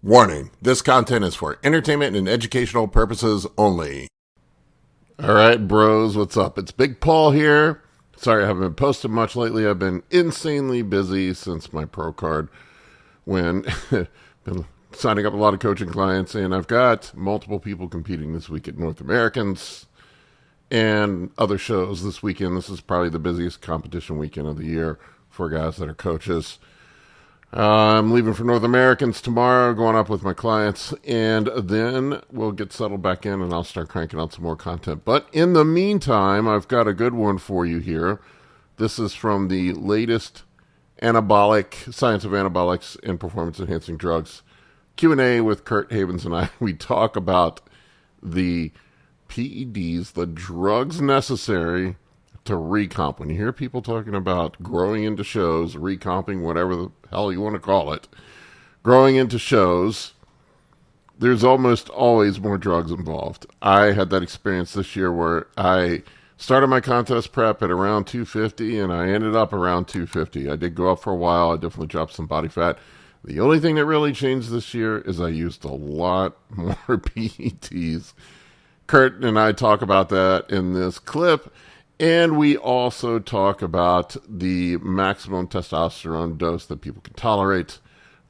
Warning, this content is for entertainment and educational purposes only. All right, bros, what's up? It's Big Paul here. Sorry I haven't been posting much lately. I've been insanely busy since my pro card when been signing up a lot of coaching clients, and I've got multiple people competing this week at North Americans and other shows this weekend. This is probably the busiest competition weekend of the year for guys that are coaches. I'm leaving for North Americans tomorrow, going up with my clients, and then we'll get settled back in and I'll start cranking out some more content. But in the meantime, I've got a good one for you here. This is from the latest Anabolic, Science of Anabolics and Performance Enhancing Drugs Q&A with Kurt Havens and I. We talk about the PEDs, the drugs necessary to recomp. When you hear people talking about growing into shows, recomping, whatever the hell you want to call it, growing into shows, there's almost always more drugs involved. I had that experience this year where I started my contest prep at around 250 and I ended up around 250. I did go up for a while. I definitely dropped some body fat. The only thing that really changed this year is I used a lot more PEDs. Kurt and I talk about that in this clip. And we also talk about the maximum testosterone dose that people can tolerate.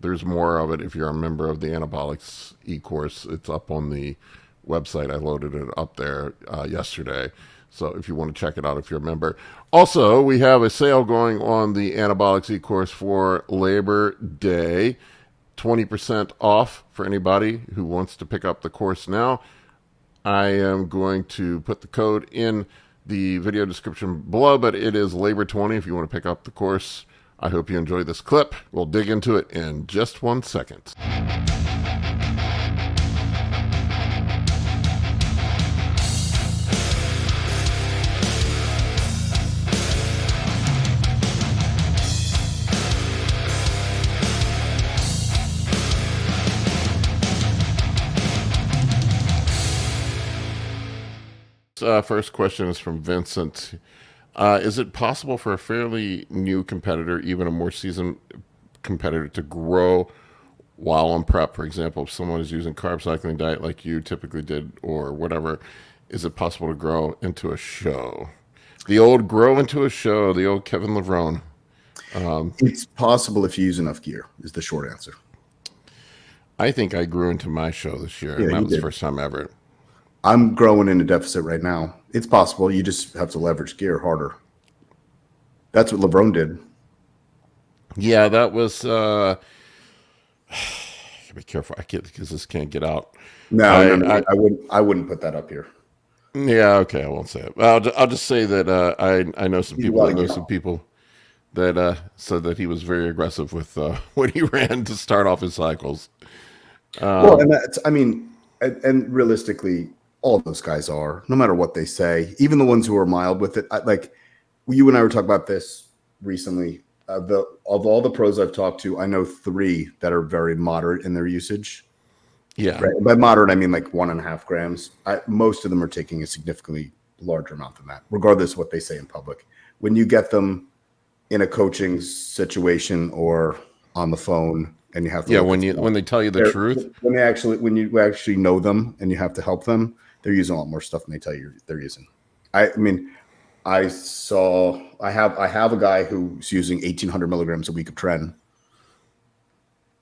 There's more of it if you're a member of the Anabolics e-course. It's up on the website. I loaded it up there yesterday. So if you want to check it out if you're a member. Also, we have a sale going on the Anabolics e-course for Labor Day. 20% off for anybody who wants to pick up the course now. I am going to put the code in the video description below, but it is Labor 20 if you want to pick up the course. I hope you enjoy this clip. We'll dig into it in just 1 second. First question is from Vincent. Is it possible for a fairly new competitor, even a more seasoned competitor, to grow while on prep? For example, if someone is using carb cycling diet like you typically did or whatever, is it possible to grow into a show? The old grow into a show, the old Kevin Levrone. It's possible if you use enough gear, is the short answer. I think I grew into my show this year, and that was the first time ever. I'm growing in a deficit right now. It's possible. You just have to leverage gear harder. That's what LeBron did. Yeah, that was. Be careful, I can't because this can't get out. No, I wouldn't put that up here. Yeah, okay, I won't say it. I'll just say that I know some people. I know some people that said that he was very aggressive with when he ran to start off his cycles. Well, and that's, I mean, and realistically, all of those guys are, no matter what they say, even the ones who are mild with it. Like you and I were talking about this recently. Of all the pros I've talked to, I know 3 that are very moderate in their usage. Yeah. Right? By moderate, I mean like 1.5 grams. Most of them are taking a significantly larger amount than that, regardless of what they say in public. When you get them in a coaching situation or on the phone and you have to when they tell you the truth, when you actually know them and you have to help them, they're using a lot more stuff than they tell you they're using. I have a guy who's using 1,800 milligrams a week of tren.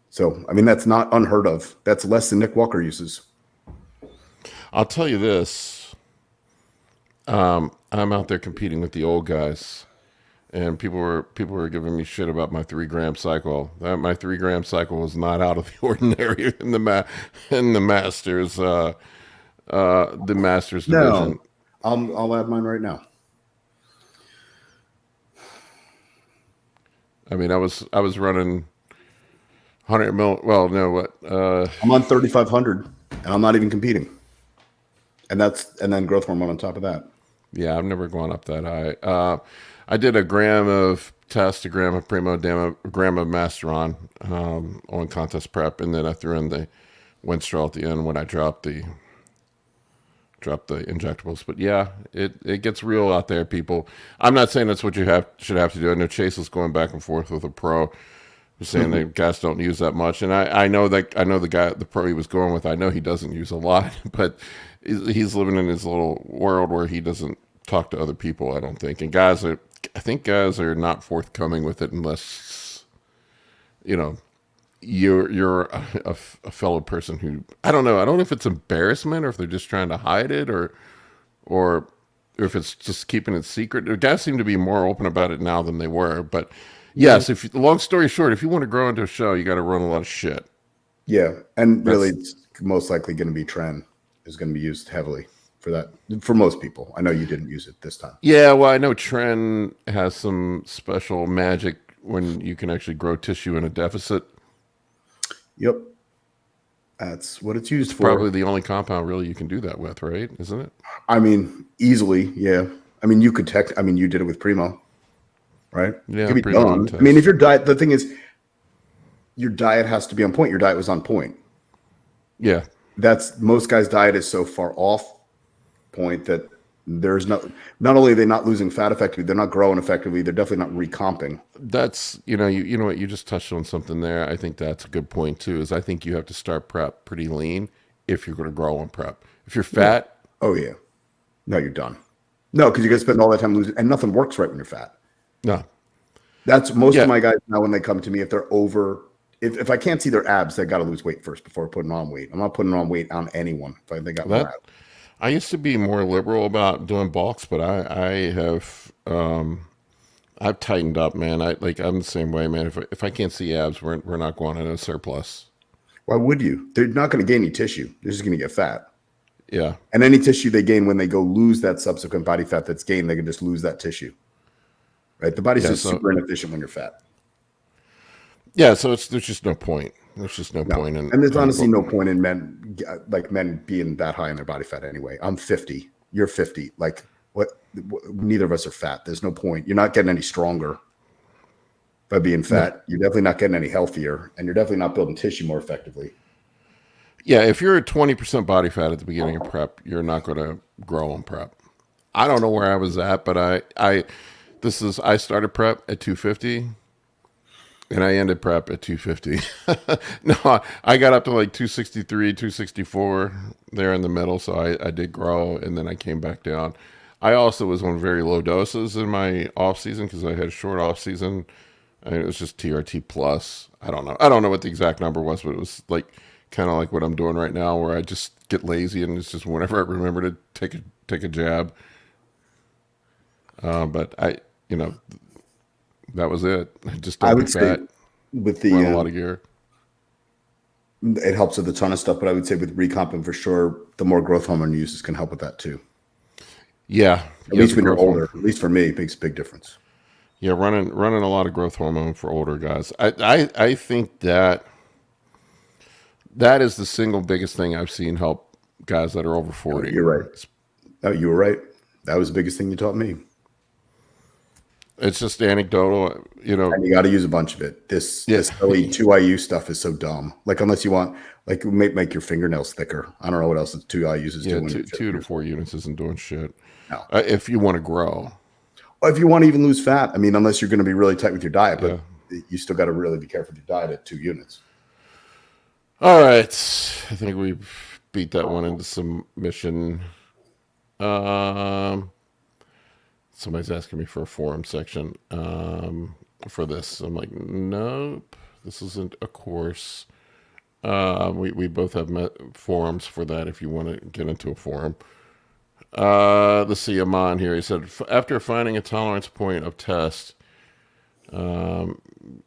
So, I mean, that's not unheard of. That's less than Nick Walker uses. I'll tell you this. I'm out there competing with the old guys, and people were giving me shit about my 3-gram cycle. My 3-gram cycle was not out of the ordinary in the Masters. The Masters division. No, I'll add mine right now. I mean, I was running 100 mil. Well, no, what? I'm on 3,500, and I'm not even competing. And then growth hormone on top of that. Yeah, I've never gone up that high. I did a gram of test, a gram of Primo, a gram of Masteron on contest prep, and then I threw in the Winstrol at the end when I dropped the injectables. But yeah, it gets real out there, people. I'm not saying that's what you should have to do. I know Chase is going back and forth with a pro saying that guys don't use that much. And I know the guy, the pro he was going with, I know he doesn't use a lot, but he's living in his little world where he doesn't talk to other people, I don't think. And I think guys are not forthcoming with it unless, you know, you're a fellow person who, I don't know. I don't know if it's embarrassment or if they're just trying to hide it or if it's just keeping it secret. The guys seem to be more open about it now than they were, but yes, long story short, if you want to grow into a show, you got to run a lot of shit. Yeah. And really, it's most likely going to be Tren is going to be used heavily for that, for most people. I know you didn't use it this time. Yeah, well, I know Tren has some special magic when you can actually grow tissue in a deficit. Yep. That's what it's used for. Probably the only compound really you can do that with, right? Isn't it? I mean, easily, yeah. I mean, you could you did it with Primo, right? Yeah, it could be Primo done. I mean, if your diet, the thing is, your diet has to be on point. Your diet was on point. Yeah. Most guys' diet is so far off point that there's not only are they not losing fat effectively, they're not growing effectively, they're definitely not recomping. That's, you know what, you just touched on something there. I think that's a good point too, is I think you have to start prep pretty lean if you're going to grow on prep. If you're fat. Oh yeah. No, you're done. No, because you're going to spend all that time losing, and nothing works right when you're fat. No. That's most of my guys now when they come to me, if they're over, if I can't see their abs, they got to lose weight first before putting on weight. I'm not putting on weight on anyone if they got more abs. I used to be more liberal about doing bulks, but I have I've tightened up, man. I'm the same way, man. If I can't see abs, we're not going into a surplus. Why would you? They're not going to gain any tissue. They're just going to get fat. Yeah. And any tissue they gain when they go lose that subsequent body fat that's gained, they can just lose that tissue. Right? The body's just super inefficient when you're fat. Yeah, so there's just no point. There's just no point in, and there's honestly no point in men being that high in their body fat anyway. I'm 50. You're 50. Like what? Neither of us are fat. There's no point. You're not getting any stronger by being fat. No. You're definitely not getting any healthier, and you're definitely not building tissue more effectively. Yeah, if you're at 20% body fat at the beginning of prep, you're not going to grow on prep. I don't know where I was at, but I started prep at 250. And I ended prep at 250. No, I got up to like 263, 264 there in the middle. So I did grow, and then I came back down. I also was on very low doses in my off season because I had a short off season. And it was just TRT plus. I don't know what the exact number was, but it was like kind of like what I'm doing right now, where I just get lazy and it's just whenever I remember to take a jab. But that was it. Just don't be fat. With the run a lot of gear. It helps with a ton of stuff, but I would say with recomping for sure, the more growth hormone uses can help with that too. Yeah, at least when you're older. At least for me, it makes a big difference. Yeah, running a lot of growth hormone for older guys. I think that is the single biggest thing I've seen help guys that are over 40. Oh, you're right. No, you were right. That was the biggest thing you taught me. It's just anecdotal, And you got to use a bunch of it. This early 2IU stuff is so dumb. Like, unless you want, like, make your fingernails thicker. I don't know what else the 2IUs is doing. 2 to 4 units isn't doing shit. No. If you want to grow. Or if you want to even lose fat. I mean, unless you're going to be really tight with your diet, but you still got to really be careful with your diet at 2 units. All right. I think we beat that one into submission. Somebody's asking me for a forum section for this. I'm like, nope, this isn't a course. We both have forums for that if you want to get into a forum. Let's see, Aman here. He said, after finding a tolerance point of test, and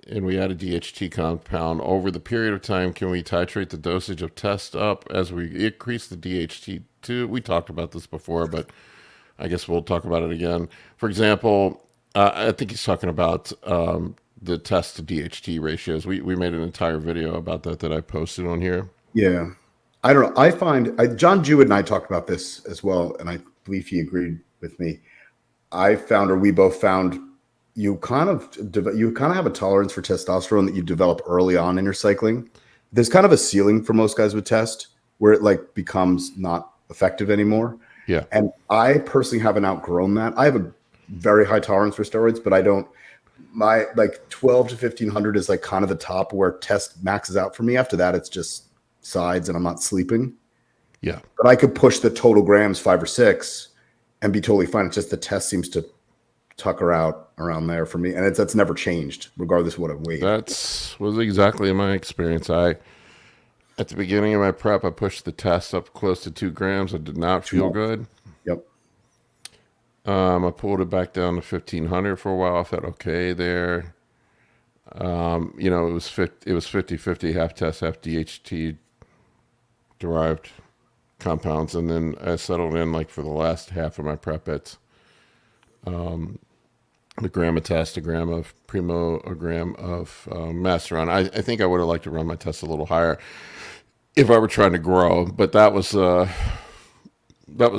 we add a DHT compound, over the period of time, can we titrate the dosage of test up as we increase the DHT too? We talked about this before, but I guess we'll talk about it again. For example, I think he's talking about the test to DHT ratios. We made an entire video about that I posted on here. Yeah. I don't know. I find John Jewett and I talked about this as well, and I believe he agreed with me. We both found you kind of have a tolerance for testosterone that you develop early on in your cycling. There's kind of a ceiling for most guys with test where it like becomes not effective anymore. Yeah. And I personally haven't outgrown that. I have a very high tolerance for steroids, but I don't. my like 12 to 1500 is like kind of the top where test maxes out for me. After that, it's just sides and I'm not sleeping. Yeah. But I could push the total grams 5 or 6 and be totally fine. It's just the test seems to tucker out around there for me. And that's never changed regardless of what I've weighed. That was exactly my experience. At the beginning of my prep, I pushed the test up close to 2 grams. I did not feel good. Yep. I pulled it back down to 1500 for a while. I felt okay there. It was 50-50, half test, half DHT derived compounds. And then I settled in like for the last half of my prep at a gram of test, a gram of Primo, a gram of Masteron. I think I would have liked to run my test a little higher if I were trying to grow, but that was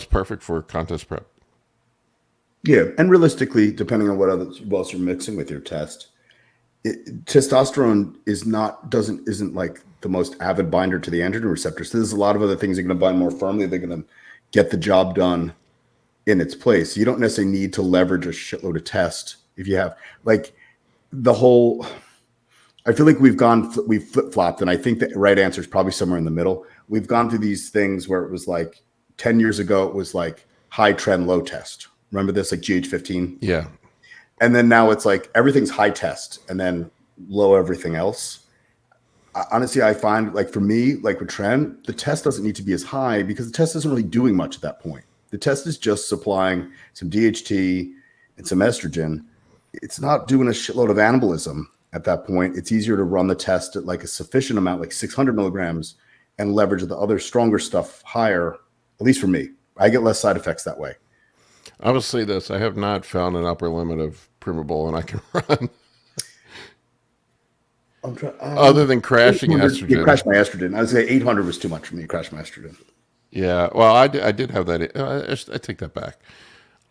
perfect for contest prep. Yeah, and realistically, depending on what else you're mixing with your test, testosterone isn't like the most avid binder to the androgen receptor. So there's a lot of other things that are going to bind more firmly. They're going to get the job done in its place. You don't necessarily need to leverage a shitload of test if you have like the whole. I feel like we've flip-flopped, and I think the right answer is probably somewhere in the middle. We've gone through these things where it was like 10 years ago, it was like high trend, low test. Remember this, like GH15? Yeah. And then now it's like everything's high test and then low everything else. Honestly, I find like for me, like with trend, the test doesn't need to be as high because the test isn't really doing much at that point. The test is just supplying some DHT and some estrogen. It's not doing a shitload of anabolism at that point. It's easier to run the test at like a sufficient amount, like 600 milligrams, and leverage the other stronger stuff higher, at least for me. I get less side effects that way. I will say this. I have not found an upper limit of Primable and I can run. Other than crashing estrogen. You crashed my estrogen. I would say 800 was too much for me to crash my estrogen. Yeah. Well, I did have that. I take that back.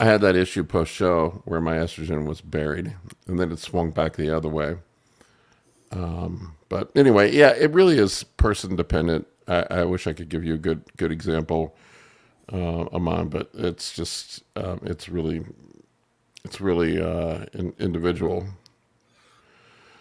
I had that issue post-show where my estrogen was buried, and then it swung back the other way. But anyway, yeah, it really is person-dependent. I wish I could give you a good example of mine, but it's just it's really individual.